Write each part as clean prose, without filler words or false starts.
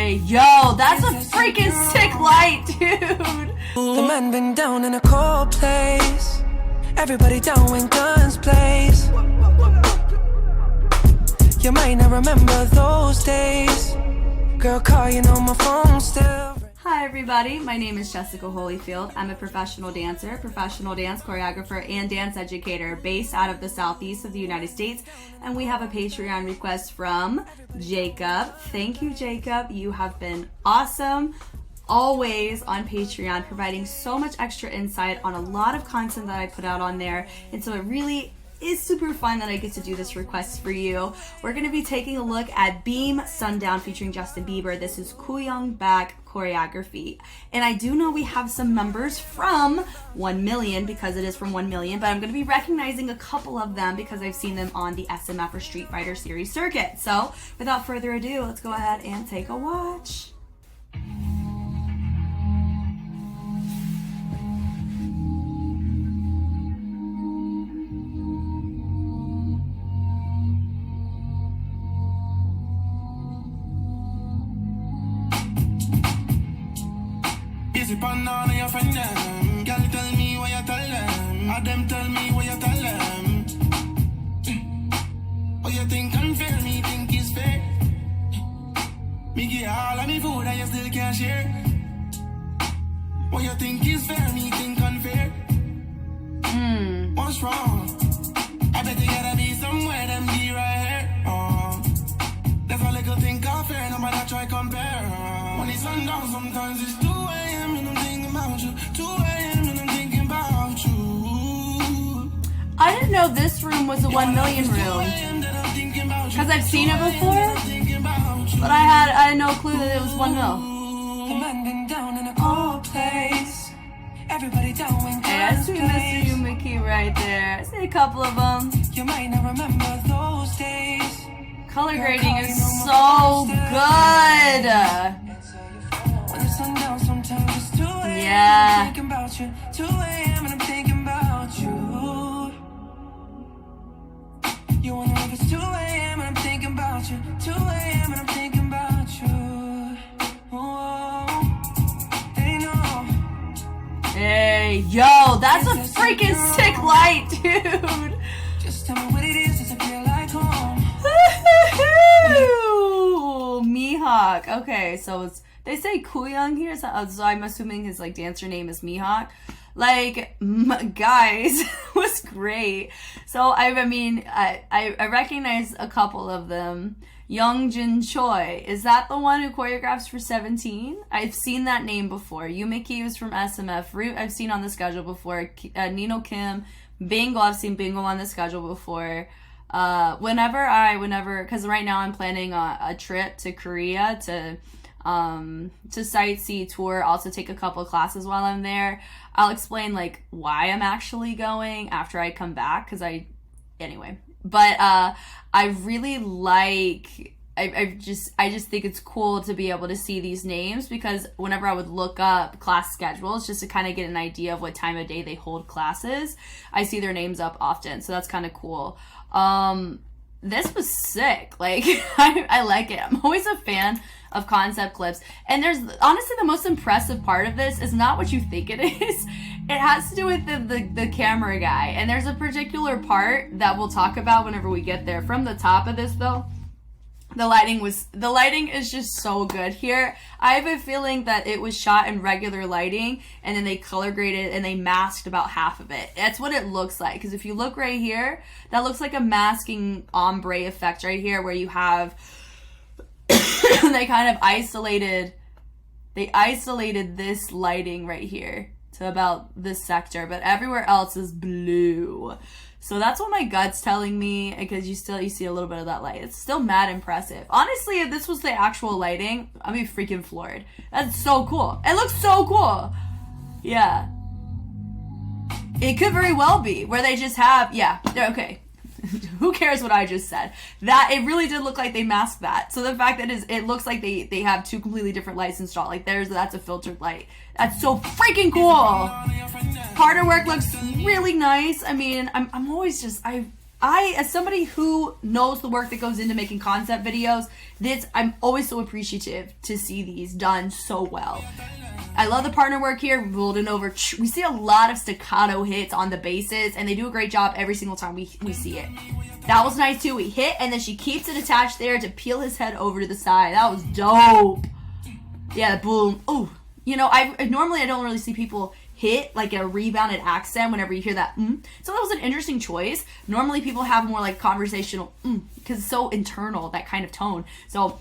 Hey, yo, that's a freaking sick light, dude. The man been down in a cold place. Everybody down when guns blaze. You might not remember those days. Girl, calling on my phone still. Hi everybody, my name is Jessica Holyfield. I'm a professional dancer, professional dance choreographer, and dance educator based out of the southeast of the United States. And we have a Patreon request from Jacob. Thank you, Jacob. You have been awesome. Always on Patreon, providing so much extra insight on a lot of content that I put out on there. And so it really is super fun that I get to do this request for you. We're going to be taking a look at Beam Sundown featuring Justin Bieber. This is Kooyoung back choreography. And I do know we have some members from 1 million because it is from 1 million, but I'm going to be recognizing a couple of them because I've seen them on the SMF or Street Fighter series circuit. So without further ado, let's go ahead and take a watch. Easy pan all of your friends them. Girl tell me what you tell them. And them tell me what you tell them. What you think unfair, me think is fair. Me give all of me food and you still can't share. What you think is fair, me think unfair. What's wrong? I bet you gotta be somewhere, them be right here. Oh, there's a little thing unfair, nobody try compare. When it's sundown, sometimes it's 2 a.m. and I'm thinking about you. 2 a.m. and I'm thinking about you. I didn't know this room was a 1 million room because I've seen it before, but I had no clue that it was 1 mil. The man been down in a cold place. Everybody down when Hey, I see Mr. Yumiki right there. I see a couple of them. You might not remember those days. Color grading is so good. When the sun down, sometimes it's 2 a.m. Yeah. I'm thinking about you. 2 a.m. and I'm thinking about you. You wonder if it's 2 a.m. and I'm thinking about you. 2 a.m. and I'm thinking about you. Oh, they know. Hey, yo, that's a freaking sick light, dude. Just tell me what it is. Does it feel like home? Mihawk. Okay, so it's they say Kooyoung here, so I'm assuming his like dancer name is Mihawk. Like, guys, was great. So I recognize a couple of them. Youngjin Choi, is that the one who choreographs for 17? I've seen that name before. Yumiki was from SMF. Root I've seen on the schedule before. Nino Kim, Bingo, I've seen Bingo on the schedule before. Whenever, because right now I'm planning a trip to Korea to sightsee, tour, also take a couple of classes while I'm there. I'll explain like why I'm actually going after I come back, because I really like, I just think it's cool to be able to see these names, because whenever I would look up class schedules just to kind of get an idea of what time of day they hold classes, I see their names up often, so that's kind of cool. This was sick. Like, I like it. I'm always a fan of concept clips. And there's, honestly, the most impressive part of this is not what you think it is. It has to do with the camera guy. And there's a particular part that we'll talk about whenever we get there. From the top of this, though, the lighting is just so good here. I have a feeling that it was shot in regular lighting and then they color graded and they masked about half of it. That's what it looks like. Because if you look right here, that looks like a masking ombre effect right here, where you have they kind of isolated this lighting right here to about this sector, but everywhere else is blue. So that's what my gut's telling me, because you see a little bit of that light. It's still mad impressive. Honestly, if this was the actual lighting, I'd be freaking floored. That's so cool. It looks so cool. Yeah. It could very well be where they just have, yeah, okay. Who cares what I just said? That it really did look like they masked that. So the fact that it looks like they have two completely different lights installed. Like that's a filtered light. That's so freaking cool. Harder work looks really nice. I mean, I'm always just I as somebody who knows the work that goes into making concept videos, I'm always so appreciative to see these done so well. I love the partner work here, rolling over. We see a lot of staccato hits on the basses, and they do a great job every single time we see it. That was nice too. We hit, and then she keeps it attached there to peel his head over to the side. That was dope. Yeah, boom. Ooh. You know, I normally don't really see people hit like a rebounded accent whenever you hear that So that was an interesting choice. Normally people have more like conversational because it's so internal, that kind of tone. So,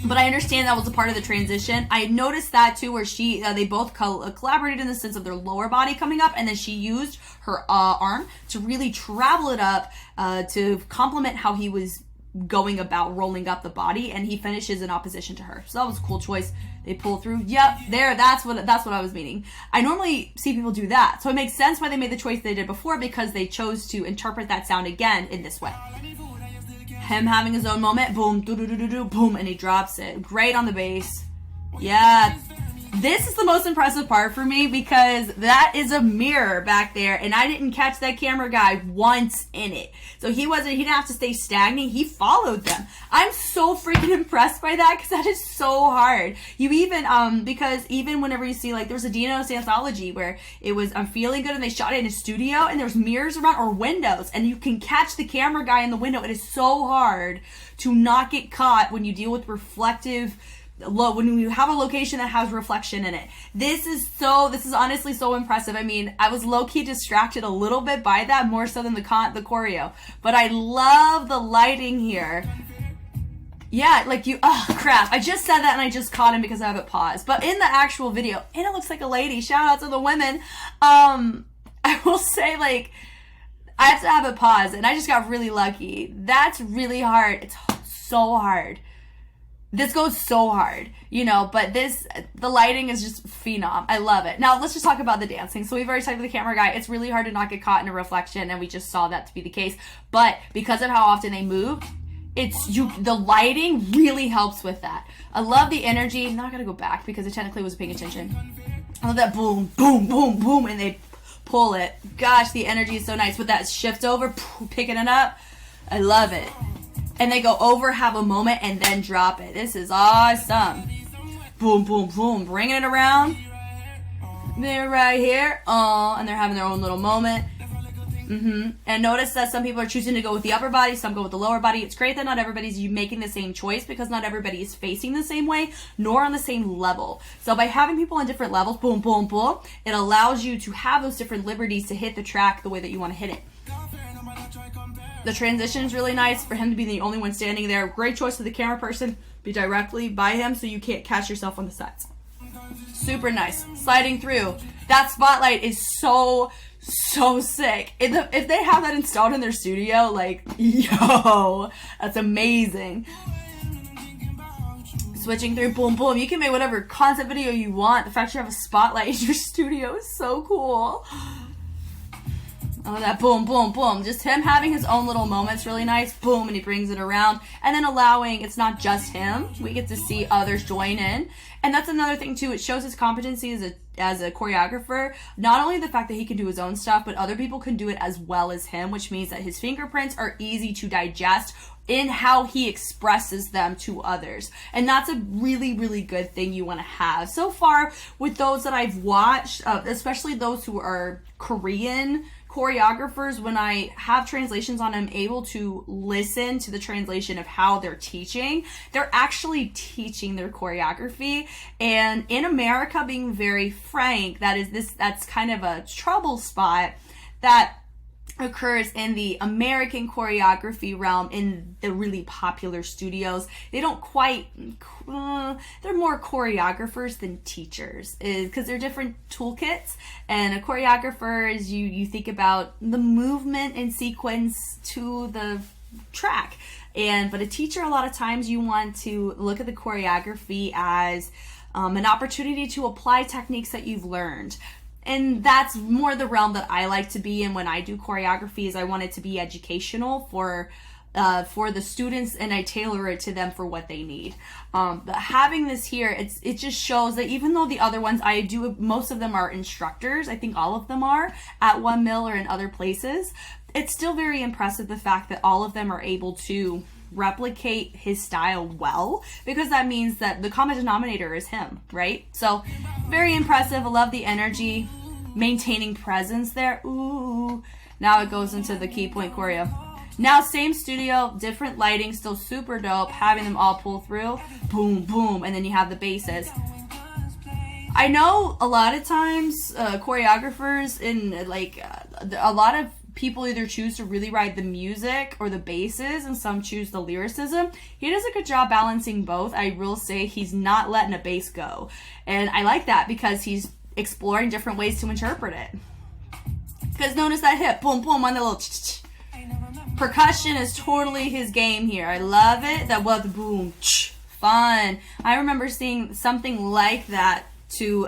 but I understand that was a part of the transition. I noticed that too, where they both collaborated in the sense of their lower body coming up, and then she used her arm to really travel it up to complement how he was going about rolling up the body, and he finishes in opposition to her. So that was a cool choice. They pull through. Yep, there. That's what I was meaning. I normally see people do that, so it makes sense why they made the choice they did before, because they chose to interpret that sound again in this way. Him having his own moment. Boom, do do do do do, boom, and he drops it. Great on the bass. Yeah. This is the most impressive part for me, because that is a mirror back there, and I didn't catch that camera guy once in it. So he didn't have to stay stagnant. He followed them. I'm so freaking impressed by that, because that is so hard. You even, because even whenever you see, like, there was a Dino's anthology where it was I'm Feeling Good, and they shot it in a studio, and there's mirrors around, or windows, and you can catch the camera guy in the window. It is so hard to not get caught when you deal with reflective, when you have a location that has reflection in it. This is honestly so impressive. I mean, I was low-key distracted a little bit by that, more so than the choreo. But I love the lighting here. Yeah, like oh crap, I just said that and I just caught him because I have it paused. But in the actual video, and it looks like a lady, shout out to the women, I will say, like, I have to have it paused, and I just got really lucky. That's really hard. It's so hard. This goes so hard, you know, but the lighting is just phenom. I love it. Now, let's just talk about the dancing. So we've already talked about the camera guy. It's really hard to not get caught in a reflection, and we just saw that to be the case. But because of how often they move, the lighting really helps with that. I love the energy. Now I gotta go back because I technically wasn't paying attention. I love that boom, boom, boom, boom, and they pull it. Gosh, the energy is so nice. With that shift over, picking it up, I love it. And they go over, have a moment, and then drop it. This is awesome. Boom, boom, boom. Bringing it around. They're right here. Oh, and they're having their own little moment. And notice that some people are choosing to go with the upper body, some go with the lower body. It's great that not everybody's making the same choice, because not everybody is facing the same way, nor on the same level. So by having people on different levels, boom, boom, boom, it allows you to have those different liberties to hit the track the way that you want to hit it. The transition is really nice for him to be the only one standing there. Great choice of the camera person. Be directly by him so you can't catch yourself on the sides. Super nice. Sliding through. That spotlight is so sick. If they have that installed in their studio, like, yo, that's amazing. Switching through, boom, boom. You can make whatever concept video you want. The fact you have a spotlight in your studio is so cool. Oh, that boom, boom, boom. Just him having his own little moments, really nice. Boom, and he brings it around. And then allowing, it's not just him. We get to see others join in. And that's another thing, too. It shows his competency as a choreographer. Not only the fact that he can do his own stuff, but other people can do it as well as him, which means that his fingerprints are easy to digest in how he expresses them to others. And that's a really, really good thing you want to have. So far, with those that I've watched, especially those who are Korean choreographers, when I have translations on, I'm able to listen to the translation of how they're teaching. They're actually teaching their choreography. And in America, being very frank, that's kind of a trouble spot that occurs in the American choreography realm in the really popular studios. They don't quite, they're more choreographers than teachers, because they're different toolkits. And a choreographer is you think about the movement and sequence to the track. But a teacher, a lot of times you want to look at the choreography as an opportunity to apply techniques that you've learned. And that's more the realm that I like to be in when I do choreography, is I want it to be educational for the students, and I tailor it to them for what they need. But having this here, it just shows that even though the other ones most of them are instructors, I think all of them are at 1 Mill or in other places, it's still very impressive the fact that all of them are able to replicate his style well, because that means that the common denominator is him, right? So very impressive. I love the energy, maintaining presence there. Ooh. Now it goes into the key point choreo. Now same studio, different lighting, still super dope, having them all pull through, boom, boom, and then you have the basses. I know a lot of times choreographers in like a lot of people either choose to really ride the music or the basses, and some choose the lyricism. He does a good job balancing both. I will say he's not letting a bass go, and I like that because he's exploring different ways to interpret it. Because notice that hit, boom, boom, on the little percussion is totally his game here. I love it. That was boom, fun. I remember seeing something like that to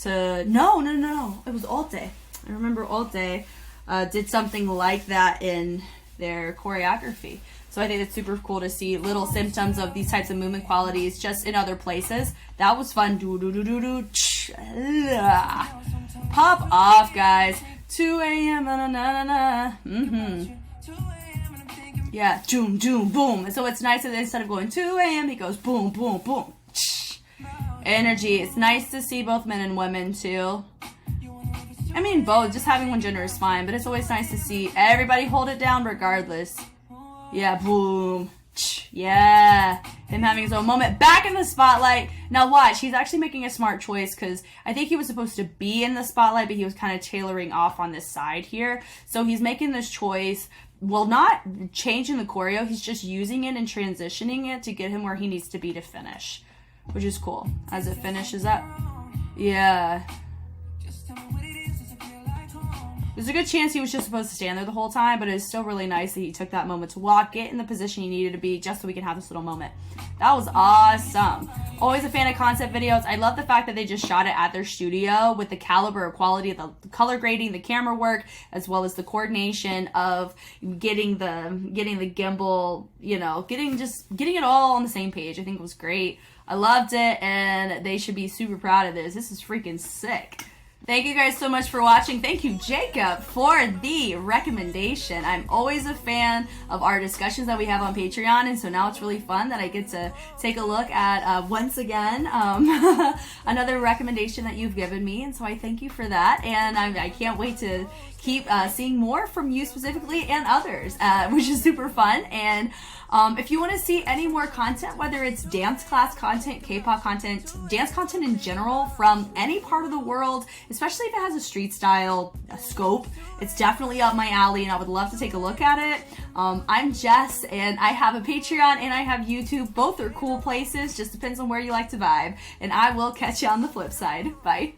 no, it was Alte. I remember Alte did something like that in their choreography. So I think it's super cool to see little symptoms of these types of movement qualities just in other places. That was fun. Pop off, guys. 2 a.m. na na na na. Yeah, doom, doom, boom. So it's nice that instead of going 2 a.m., he goes boom, boom, boom. Energy. It's nice to see both men and women too. I mean, both. Just having one gender is fine, but it's always nice to see everybody hold it down regardless. Yeah, boom. Yeah. Him having his own moment. Back in the spotlight. Now watch. He's actually making a smart choice because I think he was supposed to be in the spotlight, but he was kind of tailoring off on this side here. So he's making this choice. Well, not changing the choreo. He's just using it and transitioning it to get him where he needs to be to finish, which is cool. As it finishes up. Yeah. There's a good chance he was just supposed to stand there the whole time, but it's still really nice that he took that moment to walk, get in the position he needed to be, just so we can have this little moment. That was awesome. Always a fan of concept videos. I love the fact that they just shot it at their studio with the caliber or quality of the color grading, the camera work, as well as the coordination of getting the gimbal, you know, getting it all on the same page. I think it was great. I loved it, and they should be super proud of this. This is freaking sick. Thank you guys so much for watching. Thank you, Jacob, for the recommendation. I'm always a fan of our discussions that we have on Patreon, and so now it's really fun that I get to take a look at, once again, another recommendation that you've given me, and so I thank you for that, and I can't wait to keep seeing more from you specifically and others, which is super fun. And if you want to see any more content, whether it's dance class content, K-pop content, dance content in general from any part of the world, especially if it has a street style scope, it's definitely up my alley and I would love to take a look at it. I'm Jess and I have a Patreon and I have YouTube. Both are cool places, just depends on where you like to vibe. And I will catch you on the flip side. Bye.